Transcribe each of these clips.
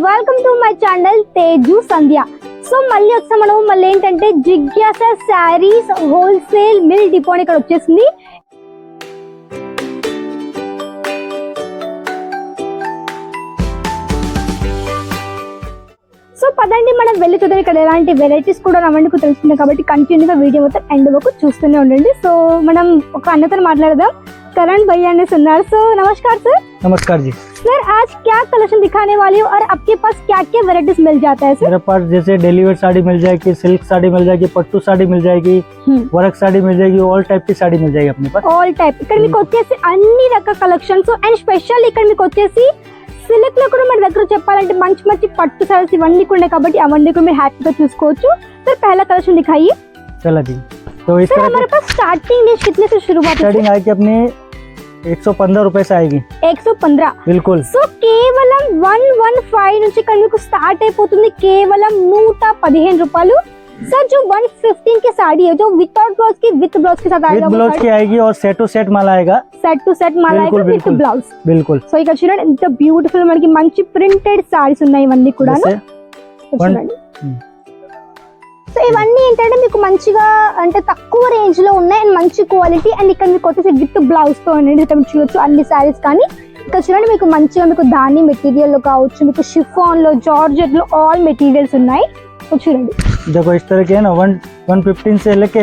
Welcome to my channel Teju Sandhya. So మళ్ళీ వచ్చాం మనం. మళ్ళీ ఏంటంటే జిజ్ఞాస శారీస్ హోల్సేల్ మిల్ డిపో అని ఇక్కడ వచ్చేసింది. సో పదండి మనం వెళ్ళి చూద్దాం ఇక్కడ ఎలాంటి వెరైటీస్ కూడా రావండి తెలుస్తుంది కాబట్టి కంటిన్యూగా వీడియో మొత్తం ఎండ్ వరకు చూస్తూనే ఉండండి. సో మనం ఒక అన్నతో మాట్లాడదాం. करण भैया ने सुनार. सो नमस्कार सर. नमस्कार जी. सर आज क्या कलेक्शन दिखाने वाली हो और आपके पास क्या क्या वेराइटीज मिल जाता है सर? मेरे पास जैसे डेली वेयर साड़ी मिल जाएगी, सिल्क साड़ी मिल जाएगी, पट्टू साड़ी मिल जाएगी, वर्क साड़ी मिल जाएगी, ऑल टाइप की साड़ी मिल जाएगी अपने पास. ऑल टाइप ఇక్కడ మీకు వచ్చేసి అన్ని రకాల కలెక్షన్స్ అండ్ స్పెషల్ ఇక్కడ మీకు వచ్చేసి సిల్క్ లో కూడా మన దగ్గర చెప్పాలంటే మంచి మంచి పట్టు సారీస్ ఇవన్నీ కూడా ఉన్నాయి కాబట్టి అవన్నీ కూడా మీరు హ్యాపీగా చూసుకోవచ్చు. सर पहला कलेक्शन दिखाइए. चला जी. तो इस सर हमारे पास स्टार्टिंग रेंज कितने से शुरुआत है? स्टार्टिंग आएगी अपने 115 रुपए से आएगी. 115 बिल्कुल. సో కేవలం 115 నుంచి ఇక్కడ మీకు స్టార్ట్ అయిపోతుంది కేవలం 115 రూపాయలు. सर जो 115 की साड़ी है जो विदाउट ब्लाउज की विद ब्लाउज के साथ आएगा. विद ब्लाउज की आएगी और सेट टू सेट माल आएगा. सेट टू सेट माल आएगा विद ब्लाउज. बिल्कुल. సో ఇక్కడ చూడండి ఎంత బ్యూటిఫుల్ మనకి మంచి ప్రింటెడ్ సారీస్ ఉన్నాయి ఇవన్నీ కూడా. సో ఇవన్నీ ఏంటంటే మీకు మంచిగా అంటే తక్కువ రేంజ్ లో ఉన్నాయి అండ్ మంచి క్వాలిటీ అండ్ ఇక్కడ మీకు వచ్చేసి విత్ బ్లౌజ్ తో అండి ఇక్కడ చూడొచ్చు అన్ని సారీస్. కానీ ఇక్కడ చూడండి మీకు మంచిగా మీకు దాని మెటీరియల్ లో కావచ్చు మీకు షిఫాన్ లో జార్జెట్ లో ఆల్ మెటీరియల్స్ ఉన్నాయి. చూడండి देखो इस तरह के है ना 115 से लेके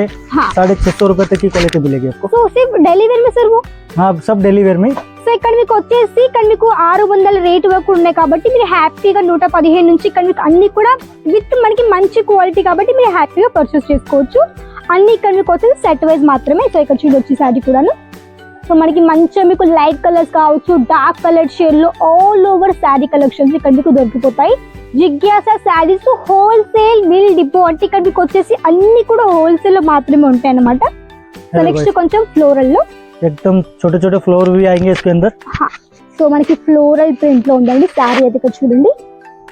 650 रुपए तक की क्वालिटी मिलेगी आपको. సో सिर्फ डेली वेयर में सर वो? हाँ सब डेली वेयर में. సో ఇక్కడ మీకు వచ్చేసి ఇక్కడ మీకు 600 రేట్ వరకు ఉన్నాయి కాబట్టి మీరు హ్యాపీగా 115 నుంచి ఇక్కడ మీకు అన్ని కూడా విత్ మనకి మంచి క్వాలిటీ కాబట్టి మీరు హ్యాపీగా పర్చేస్ చేసుకోవచ్చు. అన్ని ఇక్కడ మీకు వచ్చేసి సెట్ వైజ్ మాత్రమే. సో ఇక్కడ చూడొచ్చు సారీ కూడాను. సో మనకి మంచిగా మీకు లైట్ కలర్స్ కావచ్చు డార్క్ కలర్ షేడ్ లో ఆల్ ఓవర్ శారీ కలెక్షన్స్ ఇక్కడ మీకు దొరికిపోతాయి. జిజ్ఞాస శారీస్ హోల్సేల్ మిల్ డిపో అంటే ఇక్కడ మీకు వచ్చేసి అన్ని కూడా హోల్సేల్ లో మాత్రమే ఉంటాయి అన్నమాట. సో నెక్స్ట్ కొంచెం ఫ్లోరల్ లో एकदम छोटे छोटे फ्लोर भी आएंगे इसके अंदर. సో మనకి ఫ్లోరల్ ప్రింట్ లో ఉందండి శారీ అయితే ఇక్కడ చూడండి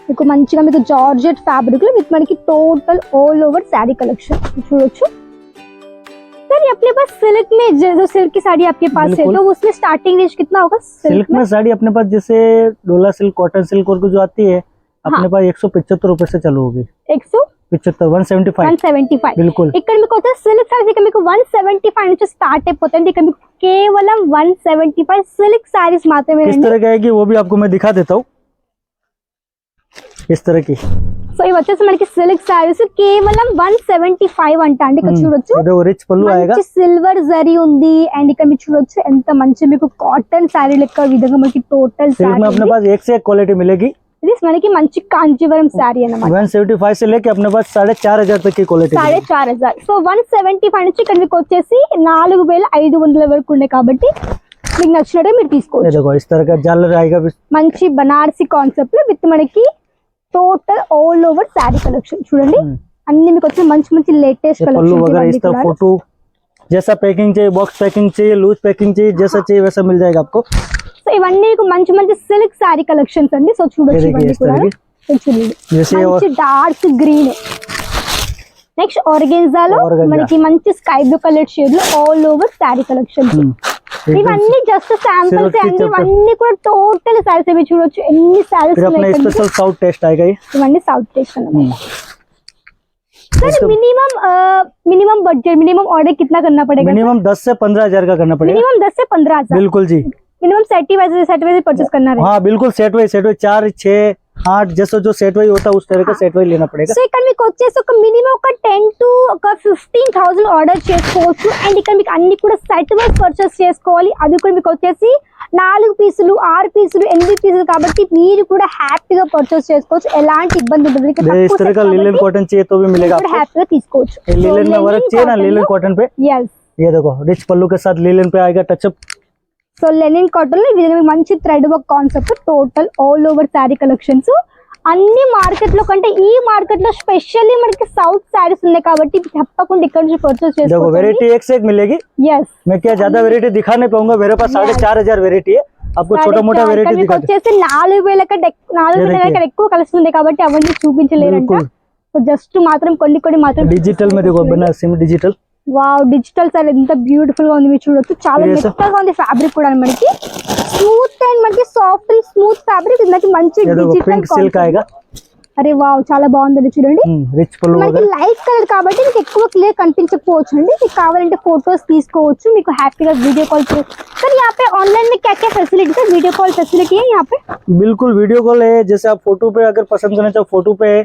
మీకు మంచిగా మీకు జార్జెట్ ఫ్యాబ్రిక్ లో విత్ మనకి total all over sari collection చూడొచ్చు. सर ये अपने पास सिल्क में जो सिल्क की साड़ी आपके पास है तो उसमें स्टार्टिंग रेंज कितना होगा? सिल्क में साड़ी अपने पास जैसे डोला सिल्क कॉटन सिल्क और जो आती है अपने पास 175 रुपए से चालू होगी. 175 175 बिल्कुल. ఇక్కడ మీకు వచ్చే సిల్క్ సారీస్ ఇక్కడ మీకు 175 నుంచి స్టార్ట్ అయిపోతుంది. ఇక్కడ మీకు కేవలం 175 సిల్క్ సారీస్ మాత్రమే. किस तरह की आएगी वो भी आपको मैं दिखा देता हूँ. इस तरह की. సో ఇవి వచ్చేసి మనకి సిల్క్ సారీస్ కేవలం 175 అంట అండి. ఇక్కడ చూడొచ్చు ఇది రిచ్ పల్లు ఆయేగా. సిల్వర్ జరీ ఉంది అండ్ ఇక్కడ మీరు చూడొచ్చు ఎంత మంచి మీకు కాటన్ సారీ లెక్క విధంగా మనకి టోటల్ साड़ी में अपने पास एक से एक क्वालिटी मिलेगी. ఇది మనకి మంచి కాంజీవరం సారీ అన్నమాట. 175 से लेके अपने पास 4500 तक की क्वालिटी. 4500. సో 175 నుంచి ఇక్కడ మీకు వచ్చేసి 4500 వరకు ఉన్నాయి కాబట్టి మీకు నచ్చినట్టు మీరు తీసుకోవచ్చు. देखो इस तरह का झालर आएगा. మంచి బనారసి కాన్సెప్ట్ లో విత్ మనకి total all over sari collection చూడండి అన్ని మీకు వచ్చి మంచి మంచి లేటెస్ట్ కలెక్షన్. फोटो जैसा पैकिंग चाहिए बॉक्स पैकिंग चाहिए लूज पैकिंग चाहिए जैसा चाहिए वैसा मिल जाएगा आपको. సో ఇవన్నీ మీకు మంచి మంచి సిల్క్ సారీ కలెక్షన్స్ అండి. సో చూడొచ్చు ఇవన్నీ కూడా మంచి డార్క్ గ్రీన్. నెక్స్ట్ ఆర్గెన్జాలో మనకి మంచి స్కై బ్లూ కలర్ షేడ్ లో ఆల్ ఓవర్ సారీ కలెక్షన్స్. ఇవన్నీ జస్ట్ శాంపిల్స్ అండి. ఇవన్నీ కూడా టోటల్ సారీస్ అవి చూడొచ్చు ఎన్ని సారీస్ ఉన్నాయి. स्पेशल साउथ टेस्ट आएगा ये. ఇవన్నీ సౌత్ టేస్ట్ అన్నమాట. Sir minimum budget minimum order कितना करना पड़ेगा? मिनिमम 10 से 15,000 का करना पड़ेगा. मिनिमम 10 से 15,000. बिल्कुल जी. मिनिमम सेट वाइज परचेस करना है. हाँ बिल्कुल सेट वाइज 4 6 8 जैसा जो सेट वाइज होता है उस तरह का सेट वाइज लेना पड़ेगा. సో ఇక్కడ మీకు వచ్చేసి ఒక మినిమం ఒక 10 to 15,000 ఆర్డర్ చేసుకోవచ్చు అండ్ ఇక్కడ మీకు అన్ని కూడా సెట్ వైజ్ పర్చేస్ చేసుకోవాలి. అది కూడా మీకు వచ్చేసి 4 పీసులు 6 పీసులు 8 పీసులు కాబట్టి మీరు కూడా హ్యాపీగా పర్చేస్ చేసుకోవచ్చు. ఎలాంటి ఇబ్బంది ఉండదు. इस तरह का लिनन कॉटन चाहिए तो भी मिलेगा आपको. హ్యాపీగా తీసుకోవచ్చు. लिनन में वर्क चाहिए ना लिनन कॉटन पे. यस ये देखो रिच पल्लू के साथ लिनन पे आएगा टचअप. సో లెనిన్ కాటన్ లో ఈ విధంగా మంచి thread work concept total all over sari collections. అన్ని మార్కెట్ లో కంటే ఈ మార్కెట్ లో స్పెషల్లీ మనకి సౌత్ సారీస్ ఉన్నాయి కాబట్టి తప్పకుండా ఇక్కడ నుంచి పర్చేస్ చేసుకోవచ్చు. देखो वैरायटी एक से एक मिलेगी. यस मैं क्या ज्यादा वैरायटी दिखा नहीं पाऊंगा. मेरे पास 4500 वैरायटी है. आपको छोटा मोटा वैरायटी दिखा వచ్చేసి 4000 కంటే ఎక్కువ కలెక్షన్ ఉంది కాబట్టి అవన్నీ చూపించలేరంట. సో జస్ట్ మాత్రం కొన్ని మాత్రం डिजिटल में देखो बनारसी में डिजिटल వావ్, డిజిటల్ సారీ ఎంత బ్యూటిఫుల్ గా ఉంది మీరు చూడొచ్చు. చాలా Yes, sir. మెత్తగా ఉంది ఫ్యాబ్రిక్ కూడా మనకి. స్మూత్ అండ్ మనకి సాఫ్ట్ అండ్ స్మూత్ ఫ్యాబ్రిక్. మనకి మంచి ये देखो డిజిటల్ पिंक सिल्क आएगा, అరే వావ్, చాలా బాగుంది చూడండి. रिच पल्लू మనకి वगैरह। లైట్ కలర్ కాబట్టి మీకు ఎక్కువ క్లియర్ కనిపించకపోవచ్చు అండి. మీకు కావాలంటే फोटोस తీసుకోవచ్చు, మీకు హ్యాపీగా వీడియో కాల్ सर यहाँ पे ऑनलाइन में क्या क्या फैसिलिटी है? वीडियो कॉल फैसिलिटी है यहाँ पे? बिल्कुल वीडियो कॉल है, जैसे आप फोटो पे अगर पसंद करना चाहो फोटो पे है,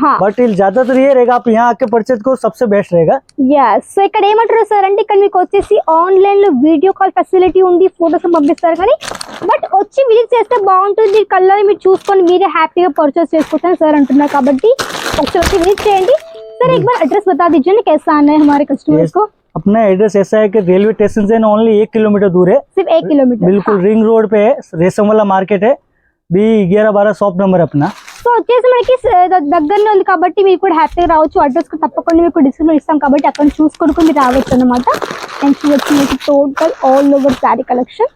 हाँ बट ज्यादातर ये रहेगा आप यहाँ आके परचेज को सबसे बेस्ट रहेगा। యస్. సో ఇక్కడ ఏమంటారు సార్ అంటే ఇక్కడ మీకు వచ్చేసి ఆన్లైన్ లో వీడియో కాల్ ఫెసిలిటీ ఉంది, ఫోటోస్ పంపిస్తారు కానీ బట్ వచ్చి విజిట్ చేస్తే బాగుంటుంది. కలర్ మీరు చూసుకొని మీరే హ్యాపీగా పర్చేస్ చేసుకోవచ్చు సార్ అంటున్నారు కాబట్టి ఒకసారి వచ్చి విజిట్ చేయండి. सर एक बार एड्रेस बता दीजिए ना, कैसा आना है हमारे कस्टमर्स को? अपना एड्रेस ऐसा है कि रेलवे स्टेशन से ओनली 1 किलोमीटर दूर है, सिर्फ 1 किलोमीटर. बिल्कुल रिंग रोड पे है, रेशम वाला मार्केट है, B11-12 शॉप नंबर अपना। సో వచ్చేసి మనకి దగ్గరలో ఉంది కాబట్టి మీరు కూడా హ్యాపీగా రావచ్చు. అడ్రస్ కు తప్పకుండా మీకు డిస్క్రిప్షన్ ఇస్తాం కాబట్టి అక్కడ చూసుకొని మీరు రావచ్చు అన్నమాట. అండ్ చూడొచ్చు మీకు total all over sari collection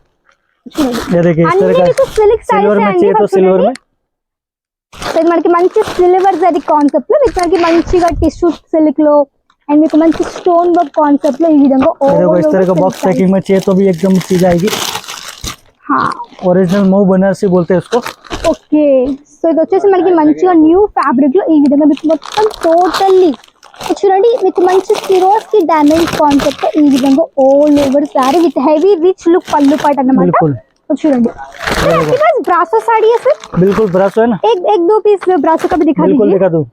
చూడండి. ये देखिए इस అన్ని तरह మీకు का సిల్క్ सिल्वर సారీస్ में అండి. चाहिए तो सिल्वर में, సో ఇది మనకి మంచి సిల్వర్ జరీ కాన్సెప్ట్ లో మీకు మనకి మంచిగా టిష్యూ సిల్క్ లో అండ్ మీకు మంచి స్టోన్ వర్క్ కాన్సెప్ట్ లో ఈ విధంగా ये देखो इस तरह का बॉक्स पैकिंग में चाहिए तो भी एकदम चीज आएगी। ओरिजिनल मूव बनारसी बोलते हैं उसको। ఓకే. సో ఇది వచ్చేసి మనకి మంచిగా న్యూ ఫ్యాబ్రిక్ లో ఈ విధంగా మీకు మొత్తం టోటల్లీ చూడండి. మీకు మంచి సిరోస్ కి డైమండ్ కాన్సెప్ట్ ఈ విధంగా all over sorry with heavy rich look పల్లు పాట అన్నమాట. बिल्कुल చూడండి. सर आपके पास ब्रासो साड़ी है सर? बिल्कुल ब्रासो है ना, एक दो पीस ब्रासो का भी दिखा बिल्कुल दीजिए. दिखा दूं।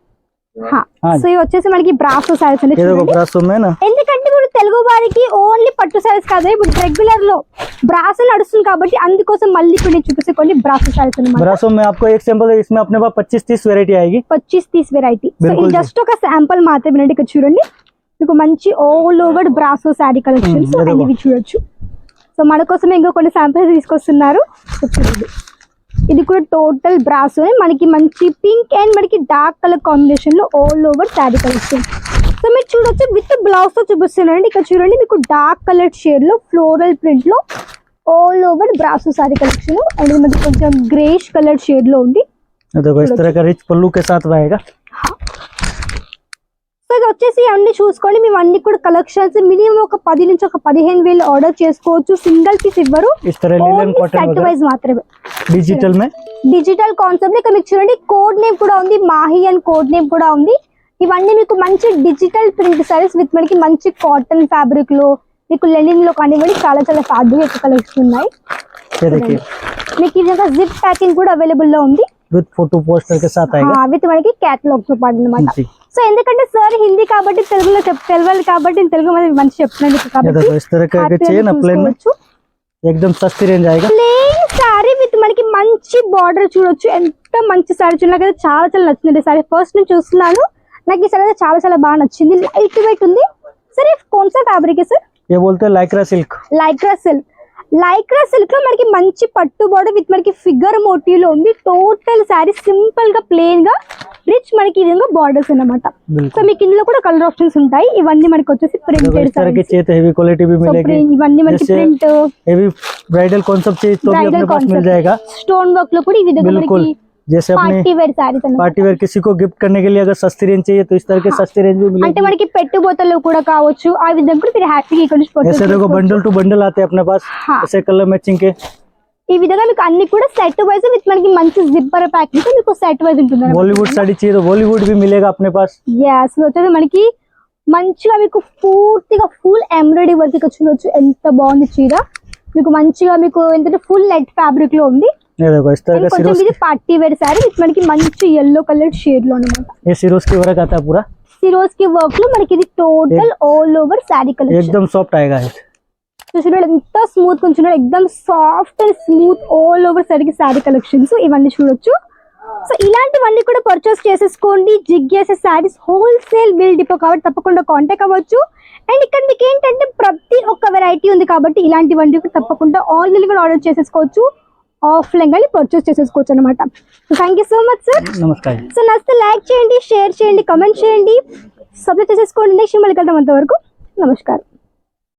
हाँ. हाँ. సో ఇవి వచ్చేసి మనకి బ్రాసో సారీస్ అండి ये देखो చూడండి. ब्रासो में ना, ఎందుకంటే ఇప్పుడు తెలుగు వారికి ఓన్లీ పట్టు సారీస్ కాదు, ఇప్పుడు రెగ్యులర్ లో బ్రాసో నడుస్తుంది కాబట్టి అందుకోసం మళ్ళీ ఇప్పుడు నేను చూపిస్తే కొన్ని బ్రాసో సారీస్ అన్నమాట. ब्रासो में आपको एक सैंपल है, इसमें अपने पास 25-30 वेरायटी आएगी। 25-30 వెరైటీ. సో बिल्कुल ఇది జస్ట్ ఒక శాంపుల్ మాత్రమే అండి. ఇక్కడ చూడండి మీకు మంచి all over brasso sorry collections ये देखो। అనేవి చూడొచ్చు. సో మన కోసం ఇంకో కొన్ని శాంపిల్స్ తీసుకొస్తున్నారు. సో చూడండి ఇది కూడా టోటల్ బ్రాసో మనకి మంచి పింక్ అండ్ మనకి డార్క్ కలర్ కాంబినేషన్ లో all over sari collection. So మీరు చూడొచ్చు విత్ బ్లౌజ్ తో చూపిస్తున్నారండి. ఇక్కడ చూడండి మీకు డార్క్ కలర్ షేడ్ లో ఫ్లోరల్ ప్రింట్ లో all over brasso sorry collection and ఇది మనకి కొంచెం గ్రేష్ కలర్ షేడ్ లో ఉంది. ये देखो इस तरह का रिच पल्लू के साथ आएगा। సో ఇది వచ్చేసి అన్ని చూసుకోండి మేము అన్ని కూడా కలెక్షన్స్ మినిమం ఒక 10 నుంచి ఒక 15,000 ఆర్డర్ చేసుకోవచ్చు. సింగిల్ పీస్ ఇవ్వరు, इस तरह लिनन कॉटन సెట్ वगैरह వైజ్ మాత్రమే. डिजिटल में, డిజిటల్ కాన్సెప్ట్ ఇక్కడ మీకు చూడండి కోడ్ నేమ్ కూడా ఉంది, మాహి అని కోడ్ నేమ్ కూడా ఉంది. ఇవన్నీ మీకు మంచి డిజిటల్ ప్రింట్ సారీస్ విత్ మనకి మంచి కాటన్ ఫ్యాబ్రిక్ లో మీకు లెనిన్ లో కానివ్వండి చాలా చాలా ఫ్యాబ్రిక్ ఎక్కువ కలెక్షన్ ఉన్నాయి. ये देखिए మీకు ఈ విధంగా జిప్ ప్యాకింగ్ కూడా అవైలబుల్ లో ఉంది विद फोटो पोस्टर के साथ आएगा విత్ మనకి క్యాటలాగ్ తో పాటు అన్నమాట. जी। సో ఎందుకంటే సార్ హిందీ కాబట్టి తెలుగులో తెలియాలి కాబట్టి నేను తెలుగు మీద మంచి చెప్తున్నాను ये కాబట్టి देखो इस तरह का चेन प्लेन में एकदम सस्ती रेंज आएगा। ప్లెయిన్ సారీ విత్ మనకి మంచి బార్డర్ చూడొచ్చు. ఎంత మంచి సారీ చూడ నాకైతే చాలా చాలా నచ్చింది సారీ. ఫస్ట్ నుంచి చూస్తున్నాను, నాకు ఈ సారీ అయితే చాలా చాలా బాగా నచ్చింది. లైట్ వెయిట్ ఉంది. సరే कौन सा ఫ్యాబ్రిక్ है सर? ये बोलते हैं Lycra silk. Lycra silk. Lycra silk లో మనకి మంచి పట్టు బార్డర్ విత్ మనకి ఫిగర్ మోటివ్ లో ఉంది. టోటల్ సారీ సింపుల్ గా ప్లెయిన్ గా రిచ్ మనకి ఈ విధంగా బార్డర్స్ అన్నమాట. సో बिल्कुल మీకు ఇందులో కూడా కలర్ ఆప్షన్స్ ఉంటాయి. ఇవన్నీ మనకి వచ్చేసి देखो ప్రింటెడ్ इस तरह की సారీస్. चाहिए तो हेवी क्वालिटी भी मिलेगी, ఇవన్నీ మనకి जैसे ప్రింట్ हेवी ब्राइडल कॉन्सेप्ट चाहिए तो भी ब्राइडल अपने पास मिल कॉन्सेप्ट जाएगा। స్టోన్ వర్క్ లో కూడా ఈ విధంగా बिल्कुल మనకి जैसे अपने పార్టీ వేర్ సారీస్ అన్నమాట. पार्टी वेयर किसी को गिफ्ट करने के लिए अगर सस्ती रेंज चाहिए तो इस तरह के सस्ती रेंज भी అంటే मिलेगी। మనకి పెట్టుబోతలు కూడా కావచ్చు. ఆ విధంగా కూడా మీరు హ్యాపీగా ఇక్కడ నుంచి purchase ऐसे देखो చేసుకోవచ్చు. बंडल टू बंडल आते हैं अपने पास, हाँ। ऐसे कलर मैचिंग के। ఈ విధంగా మీకు అన్ని కూడా సెట్ వైజ్ విత్ మనకి మంచి జిప్పర్ ప్యాకింగ్ మీకు సెట్ వైజ్ ఉంటుంది. बॉलीवुड साड़ी चाहिए तो बॉलीवुड भी मिलेगा अपने पास। yes వచ్చేది మనకి మంచిగా మీకు పూర్తిగా ఫుల్ ఎంబ్రాయిడరీ వర్క్ ఇక్కడ చూడొచ్చు. ఎంత బాగుంది చీర. మీకు మంచిగా మీకు ఏంటంటే ఫుల్ నెట్ ఫ్యాబ్రిక్ లో ఉంది. ये देखो इस तरह And का కొంచెం सिरोस्की, ఇది పార్టీ వేర్ సారీ విత్ మనకి మంచి ఎల్లో కలర్ షేడ్ లో అన్నమాట. ये सिरोस्की वर्क आता है पूरा, సిరోస్ కి వర్క్ లో మనకి ఇది total all over sari collection. एकदम सॉफ्ट आएगा है। చూడండి ఎంత స్మూత్ కొంచెం ఎక్దమ్ soft and smooth all over sari collections ఇవన్నీ చూడొచ్చు. సో ఇలాంటివన్నీ కూడా పర్చేస్ చేసేసుకోండి. జిగ్యాసే సారీస్ హోల్సేల్ బిల్ డిపో కాబట్టి తప్పకుండా కాంటాక్ట్ అవ్వచ్చు. అండ్ ఇక్కడ మీకు ఏంటంటే ప్రతి ఒక్క వెరైటీ ఉంది కాబట్టి ఇలాంటివన్నీ కూడా తప్పకుండా ఆన్లైన్ కూడా ఆర్డర్ చేసేసుకోవచ్చు, ఆఫ్లైన్ కానీ పర్చేస్ చేసేసుకోవచ్చు అనమాట. So thank you so much sir. नमस्कार। సో నచ్చితే లైక్ చేయండి, షేర్ చేయండి, కమెంట్ చేయండి, సబ్స్క్రైబ్ చేసేసుకోండి. నెక్స్ట్ మళ్ళీ కలుద్దాం. అంతవరకు నమస్కారం.